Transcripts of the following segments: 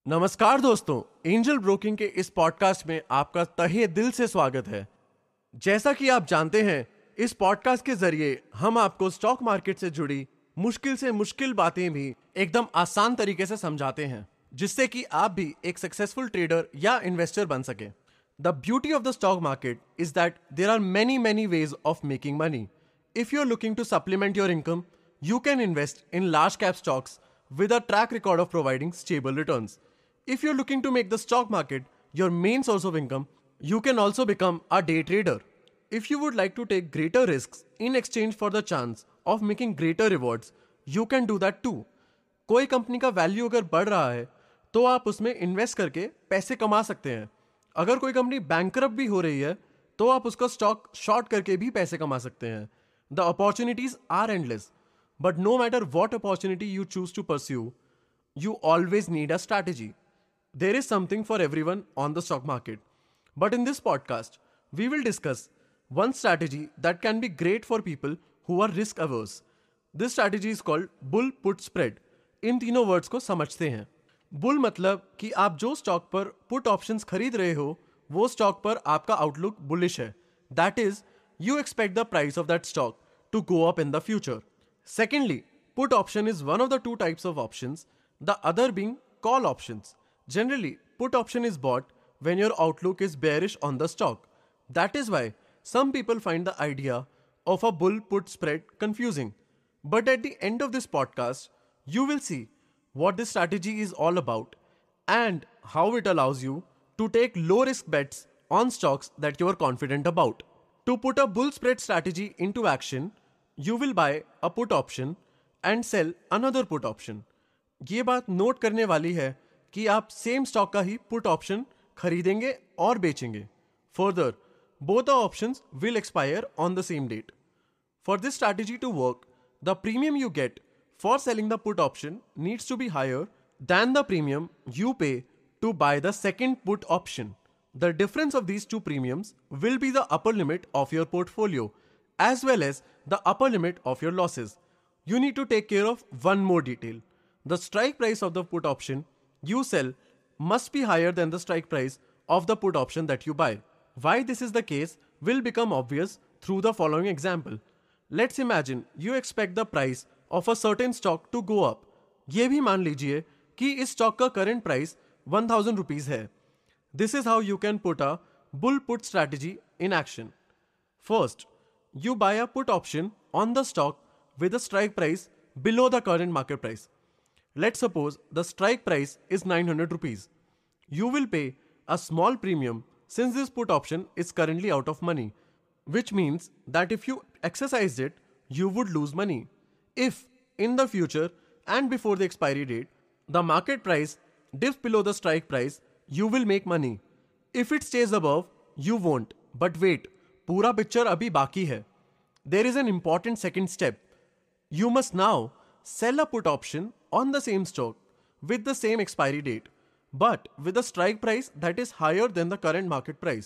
नमस्कार दोस्तों, angel broking के इस पॉडकास्ट में आपका तहे दिल से स्वागत है। जैसा कि आप जानते हैं, इस पॉडकास्ट के जरिए हम आपको स्टॉक मार्केट से जुड़ी मुश्किल से मुश्किल बातें भी एकदम आसान तरीके से समझाते हैं, जिससे कि आप भी एक सक्सेसफुल ट्रेडर या इन्वेस्टर बन सके। The beauty of the stock market is that there are many ways of making money. If you're looking to supplement your income, you can invest in large cap stocks with a track record of providing stable returns. If you're looking to make the stock market your main source of income, you can also become a day trader. If you would like to take greater risks in exchange for the chance of making greater rewards, you can do that too. कोई company का value अगर बढ़ रहा है तो आप उसमें invest करके पैसे कमा सकते हैं। अगर कोई कंपनी बैंकरप्ट भी हो रही है तो आप उसका स्टॉक शॉर्ट करके भी पैसे कमा सकते हैं। The opportunities are endless, but no matter what opportunity you choose to pursue, you always need a strategy. There is something for everyone on the stock market. But in this podcast, we will discuss one strategy that can be great for people who are risk averse. This strategy is called bull put spread. इन तीनों words को समझते हैं। Bull मतलब कि आप जो stock पर put options खरीद रहे हो वो स्टॉक पर आपका आउटलुक बुलिश है। That is, you expect the price of that stock to go up in the future. Secondly, put option is one of the two types of options, the other being call options. Generally, put option is bought when your outlook is bearish on the stock. That is why some people find the idea of a bull put spread confusing. But at the end of this podcast, you will see what this strategy is all about and how it allows you to take low risk bets on stocks that you are confident about. To put a bull spread strategy into action, you will buy a put option and sell another put option. ये बात note करने वाली है कि आप same stock का ही put option खरीदेंगे और बेचेंगे। Further, both the options will expire on the same date. For this strategy to work, the premium you get for selling the put option needs to be higher than the premium you pay to buy the second put option. The difference of these two premiums will be the upper limit of your portfolio as well as the upper limit of your losses. You need to take care of one more detail. The strike price of the put option you sell must be higher than the strike price of the put option that you buy. Why this is the case will become obvious through the following example. Let's imagine you expect the price of a certain stock to go up. ये भी मान लीजिए कि इस stock का current price 1000 rupees है। This is how you can put a bull put strategy in action. First, you buy a put option on the stock with a strike price below the current market price. Let's suppose the strike price is 900 rupees. You will pay a small premium since this put option is currently out of money, which means that if you exercised it, you would lose money. If, in the future and before the expiry date, the market price dips below the strike price, you will make money. If it stays above, you won't. But wait, पूरा picture अभी बाकी है. There is an important second step. You must now sell a put option on the same stock with the same expiry date, but with a strike price that is higher than the current market price.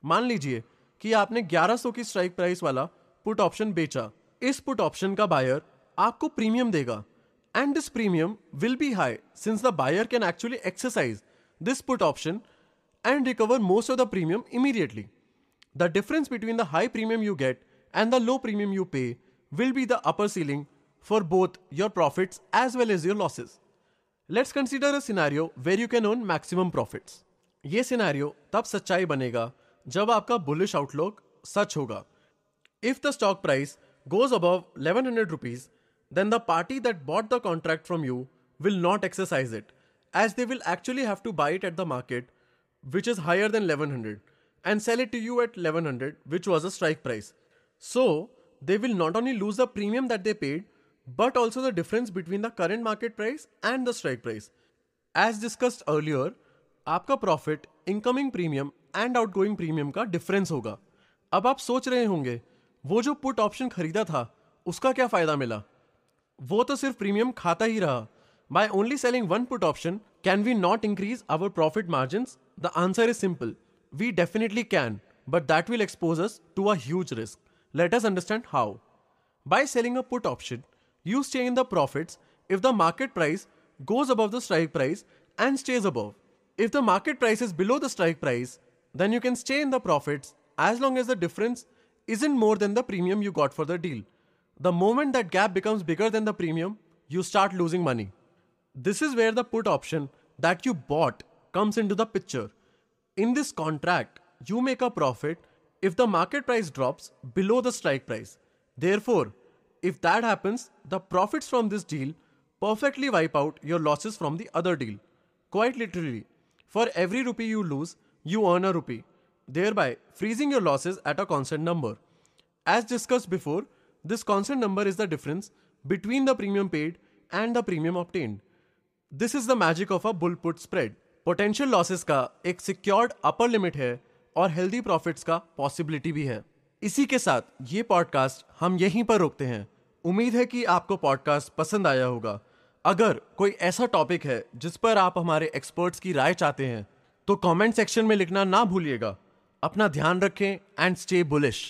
मान लीजिए कि आपने 1100 की strike price वाला put option बेचा। इस put option का buyer आपको प्रीमियम देगा and this premium will be high since the buyer can actually exercise this put option and recover most of the premium immediately. The difference between the high premium you get and the low premium you pay will be the upper ceiling for both your profits as well as your losses. Let's consider a scenario where you can earn maximum profits. ये scenario तब सच्चाई बनेगा जब आपका bullish outlook सच होगा। If the stock price goes above 1100 rupees, then the party that bought the contract from you will not exercise it, as they will actually have to buy it at the market, which is higher than 1100, and sell it to you at 1100, which was a strike price. So, they will not only lose the premium that they paid, but also the difference between the current market price and the strike price. As discussed earlier, आपका profit incoming premium and outgoing premium का difference होगा। अब आप सोच रहे होंगे, वो जो पुट ऑप्शन खरीदा था उसका क्या फायदा मिला? वो तो सिर्फ प्रीमियम खाता ही रहा। By only selling one put option, can we not increase our profit margins? The answer is simple. We definitely can, but that will expose us to a huge risk. Let us understand how. By selling a put option, you stay in the profits if the market price goes above the strike price and stays above. If the market price is below the strike price, then you can stay in the profits as long as the difference isn't more than the premium you got for the deal. The moment that gap becomes bigger than the premium, you start losing money. This is where the put option that you bought comes into the picture. In this contract, you make a profit if the market price drops below the strike price. Therefore, if that happens, the profits from this deal perfectly wipe out your losses from the other deal. Quite literally, for every rupee you lose, you earn a rupee, thereby freezing your losses at a constant number. As discussed before, this constant number is the difference between the premium paid and the premium obtained. This is the magic of a bull put spread. Potential losses का एक secured upper limit है और healthy profits का possibility भी है. इसी के साथ ये पॉडकास्ट हम यहीं पर रोकते हैं. उम्मीद है कि आपको पॉडकास्ट पसंद आया होगा. अगर कोई ऐसा टॉपिक है जिस पर आप हमारे एक्सपर्ट्स की राय चाहते हैं तो कमेंट सेक्शन में लिखना ना भूलिएगा. अपना ध्यान रखें एंड स्टे बुलिश.